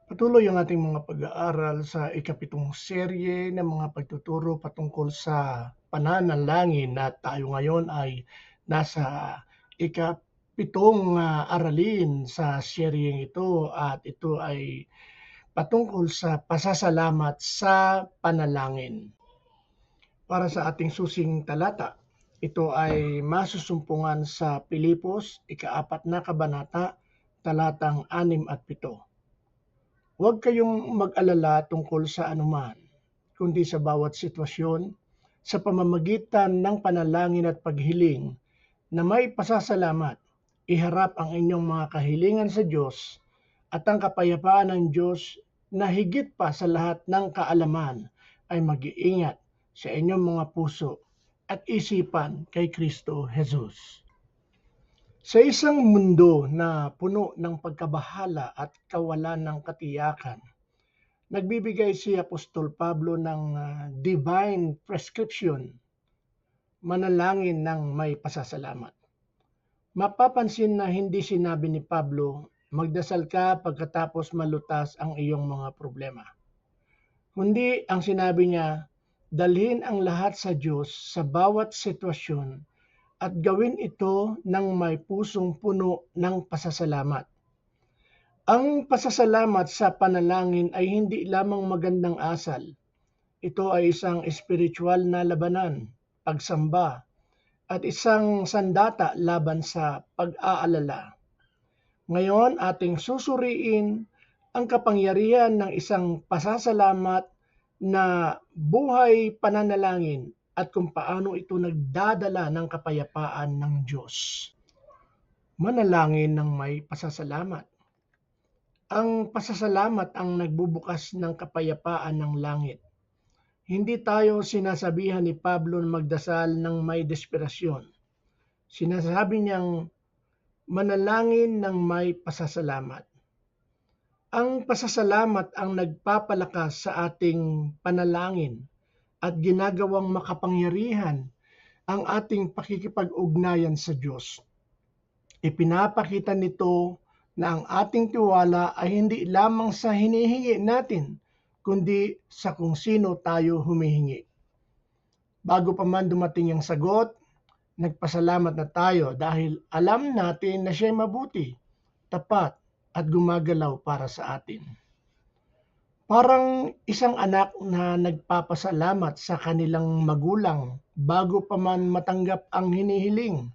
Patuloy ang ating mga pag-aaral sa ikapitong serye ng mga pagtuturo patungkol sa pananalangin at tayo ngayon ay nasa ikapitong aralin sa seryeng ito at ito ay patungkol sa pasasalamat sa panalangin. Para sa ating susing talata, ito ay masusumpungan sa Pilipos, ika-4 na kabanata, talatang 6 at 7. Huwag kayong mag-alala tungkol sa anuman, kundi sa bawat sitwasyon, sa pamamagitan ng panalangin at paghiling na may pasasalamat, iharap ang inyong mga kahilingan sa Diyos at ang kapayapaan ng Diyos na higit pa sa lahat ng kaalaman ay mag-iingat sa inyong mga puso at isipan kay Kristo Jesus. Sa isang mundo na puno ng pagkabahala at kawalan ng katiyakan, nagbibigay si Apostol Pablo ng divine prescription, manalangin ng may pasasalamat. Mapapansin na hindi sinabi ni Pablo, magdasal ka pagkatapos malutas ang iyong mga problema. Kundi ang sinabi niya, dalhin ang lahat sa Diyos sa bawat sitwasyon at gawin ito ng may pusong puno ng pasasalamat. Ang pasasalamat sa panalangin ay hindi lamang magandang asal. Ito ay isang espiritual na labanan, pagsamba, at isang sandata laban sa pag-aalala. Ngayon ating susuriin ang kapangyarihan ng isang pasasalamat na buhay pananalangin at kung paano ito nagdadala ng kapayapaan ng Diyos. Manalangin ng may pasasalamat. Ang pasasalamat ang nagbubukas ng kapayapaan ng langit. Hindi tayo sinasabihan ni Pablo na magdasal ng may desperasyon. Sinasabi niyang manalangin ng may pasasalamat. Ang pasasalamat ang nagpapalakas sa ating panalangin at ginagawang makapangyarihan ang ating pakikipag-ugnayan sa Diyos. Ipinapakita nito na ang ating tiwala ay hindi lamang sa hinihingi natin, kundi sa kung sino tayo humihingi. Bago pa man dumating ang sagot, nagpasalamat na tayo dahil alam natin na siya'y mabuti, tapat at gumagalaw para sa atin. Parang isang anak na nagpapasalamat sa kanilang magulang bago pa man matanggap ang hinihiling.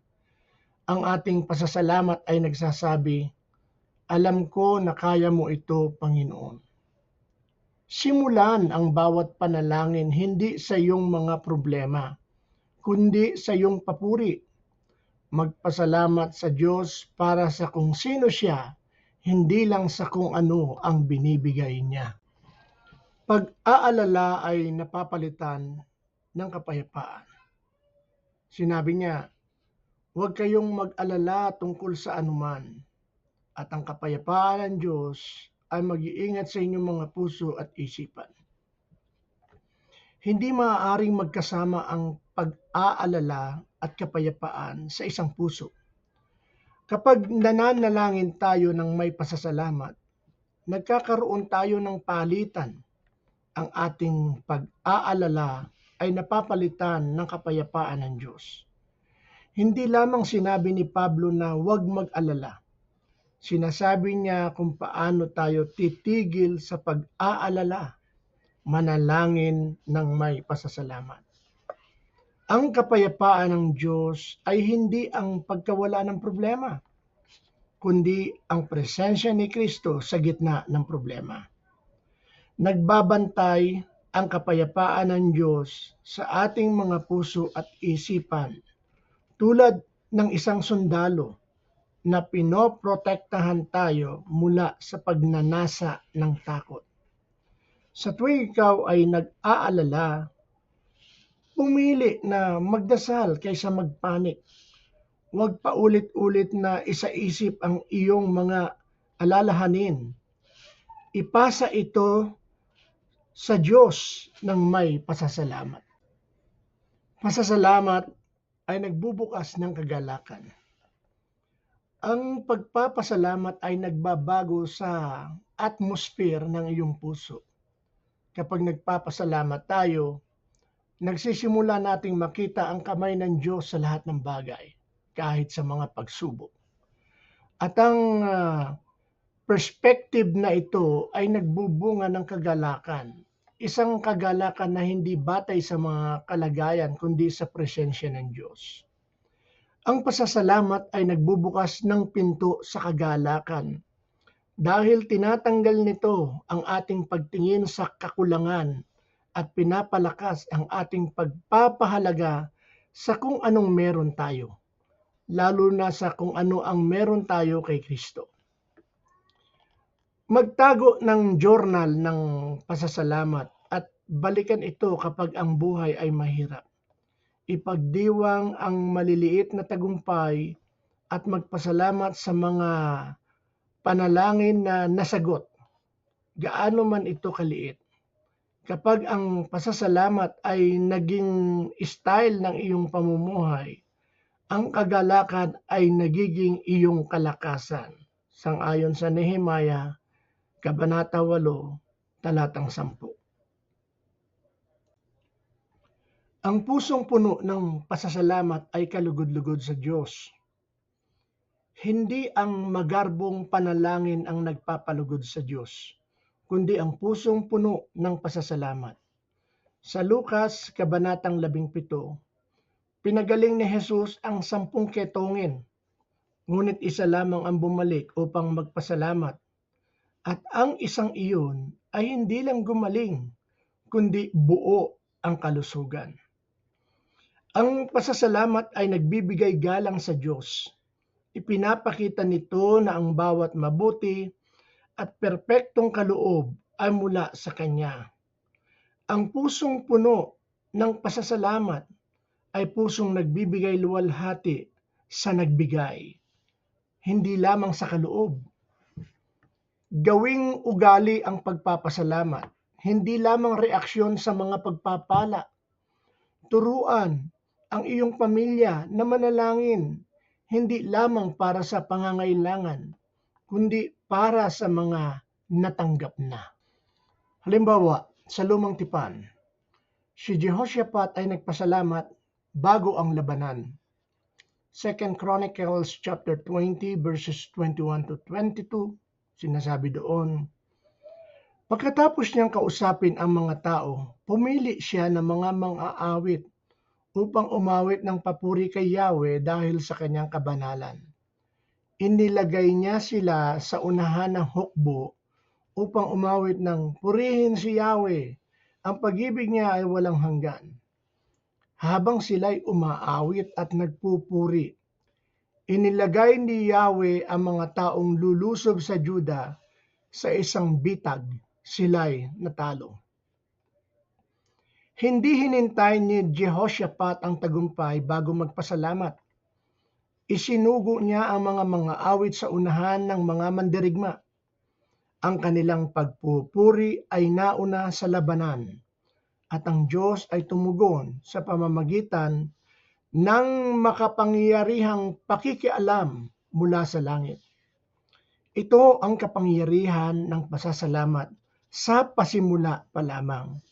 Ang ating pasasalamat ay nagsasabi, alam ko na kaya mo ito, Panginoon. Simulan ang bawat panalangin hindi sa iyong mga problema, kundi sa iyong papuri. Magpasalamat sa Diyos para sa kung sino siya, hindi lang sa kung ano ang binibigay niya. Pag-aalala ay napapalitan ng kapayapaan. Sinabi niya, huwag kayong mag-alala tungkol sa anuman, at ang kapayapaan ng Diyos ay mag-iingat sa inyong mga puso at isipan. Hindi maaaring magkasama ang pag-aalala at kapayapaan sa isang puso. Kapag nananalangin tayo ng may pasasalamat, nagkakaroon tayo ng palitan. Ang ating pag-aalala ay napapalitan ng kapayapaan ng Diyos. Hindi lamang sinabi ni Pablo na huwag mag-alala. Sinasabi niya kung paano tayo titigil sa pag-aalala, manalangin ng may pasasalamat. Ang kapayapaan ng Diyos ay hindi ang pagkawala ng problema, kundi ang presensya ni Kristo sa gitna ng problema. Nagbabantay ang kapayapaan ng Diyos sa ating mga puso at isipan, tulad ng isang sundalo na pinoprotektahan tayo mula sa pagnanasa ng takot. Sa tuwing ikaw ay nag-aalala, pumili na magdasal kaysa magpanik. Huwag paulit-ulit na isaisip ang iyong mga alalahanin. Ipasa ito sa Diyos ng may pasasalamat. Pasasalamat ay nagbubukas ng kagalakan. Ang pagpapasalamat ay nagbabago sa atmosphere ng iyong puso. Kapag nagpapasalamat tayo, nagsisimula nating makita ang kamay ng Diyos sa lahat ng bagay, kahit sa mga pagsubok. At ang perspective na ito ay nagbubunga ng kagalakan. Isang kagalakan na hindi batay sa mga kalagayan kundi sa presensya ng Diyos. Ang pasasalamat ay nagbubukas ng pinto sa kagalakan dahil tinatanggal nito ang ating pagtingin sa kakulangan at pinapalakas ang ating pagpapahalaga sa kung anong meron tayo, lalo na sa kung ano ang meron tayo kay Kristo. Magtago ng journal ng pasasalamat at balikan ito kapag ang buhay ay mahirap. Ipagdiwang ang maliliit na tagumpay at magpasalamat sa mga panalangin na nasagot, gaano man ito kaliit. Kapag ang pasasalamat ay naging style ng iyong pamumuhay, ang kagalakan ay nagiging iyong kalakasan. Sang-ayon sa Nehemiah, Kabanata 8, talatang 10. Ang pusong puno ng pasasalamat ay kalugod-lugod sa Diyos. Hindi ang magarbong panalangin ang nagpapalugod sa Diyos, kundi ang pusong puno ng pasasalamat. Sa Lucas, Kabanatang 17, pinagaling ni Jesus ang 10 ketongin, ngunit isa lamang ang bumalik upang magpasalamat. At ang isang iyon ay hindi lang gumaling, kundi buo ang kalusugan. Ang pasasalamat ay nagbibigay galang sa Diyos. Ipinapakita nito na ang bawat mabuti at perpektong kaloob ay mula sa Kanya. Ang pusong puno ng pasasalamat ay pusong nagbibigay luwalhati sa nagbigay, hindi lamang sa kaloob. Gawing ugali ang pagpapasalamat, hindi lamang reaksyon sa mga pagpapala. Turuan ang iyong pamilya na manalangin, hindi lamang para sa pangangailangan, kundi para sa mga natanggap na. Halimbawa, sa Lumang Tipan, si Jehoshaphat ay nagpasalamat bago ang labanan. 2 Chronicles chapter 20 verses 21 to 22, sinasabi doon, pagkatapos niyang kausapin ang mga tao, pumili siya ng mga mang-aawit upang umawit ng papuri kay Yahweh dahil sa kanyang kabanalan. Inilagay niya sila sa unahan ng hukbo upang umawit ng purihin si Yahweh, ang pag-ibig niya ay walang hanggan. Habang sila'y umaawit at nagpupuri, inilagay ni Yahweh ang mga taong lulusob sa Juda sa isang bitag, sila'y natalo. Hindi hinintay ni Jehoshaphat ang tagumpay bago magpasalamat. Isinugo niya ang mga awit sa unahan ng mga mandirigma. Ang kanilang pagpupuri ay nauna sa labanan, at ang Diyos ay tumugon sa pamamagitan ng makapangyarihang pakikialam mula sa langit. Ito ang kapangyarihan ng pasasalamat sa pasimula pa lamang.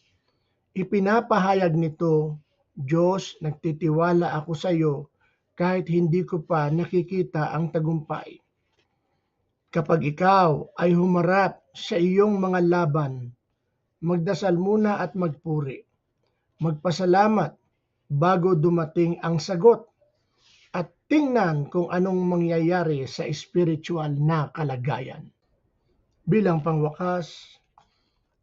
Ipinapahayag nito, Diyos, nagtitiwala ako sa iyo kahit hindi ko pa nakikita ang tagumpay. Kapag ikaw ay humarap sa iyong mga laban, magdasal muna at magpuri. Magpasalamat bago dumating ang sagot at tingnan kung anong mangyayari sa spiritual na kalagayan. Bilang pangwakas,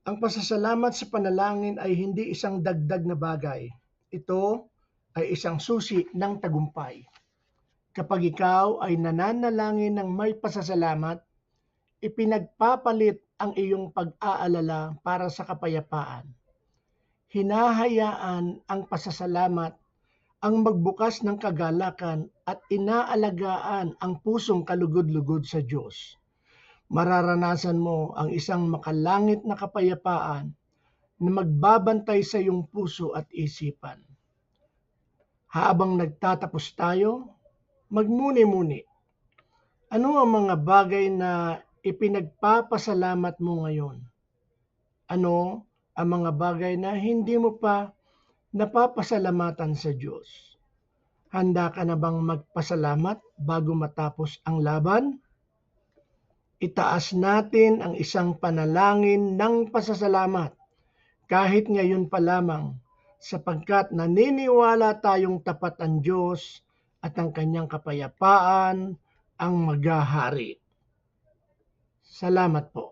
ang pasasalamat sa panalangin ay hindi isang dagdag na bagay. Ito ay isang susi ng tagumpay. Kapag ikaw ay nananalangin ng may pasasalamat, ipinagpapalit ang iyong pag-aalala para sa kapayapaan. Hinahayaan ang pasasalamat ang magbukas ng kagalakan at inaalagaan ang pusong kalugod-lugod sa Diyos. Mararanasan mo ang isang makalangit na kapayapaan na magbabantay sa iyong puso at isipan. Habang nagtatapos tayo, magmuni-muni. Ano ang mga bagay na ipinagpapasalamat mo ngayon? Ano ang mga bagay na hindi mo pa napapasalamatan sa Diyos? Handa ka na bang magpasalamat bago matapos ang laban? Itaas natin ang isang panalangin ng pasasalamat kahit ngayon pa lamang, sapagkat naniniwala tayong tapat ang Diyos at ang kanyang kapayapaan ang maghahari. Salamat po.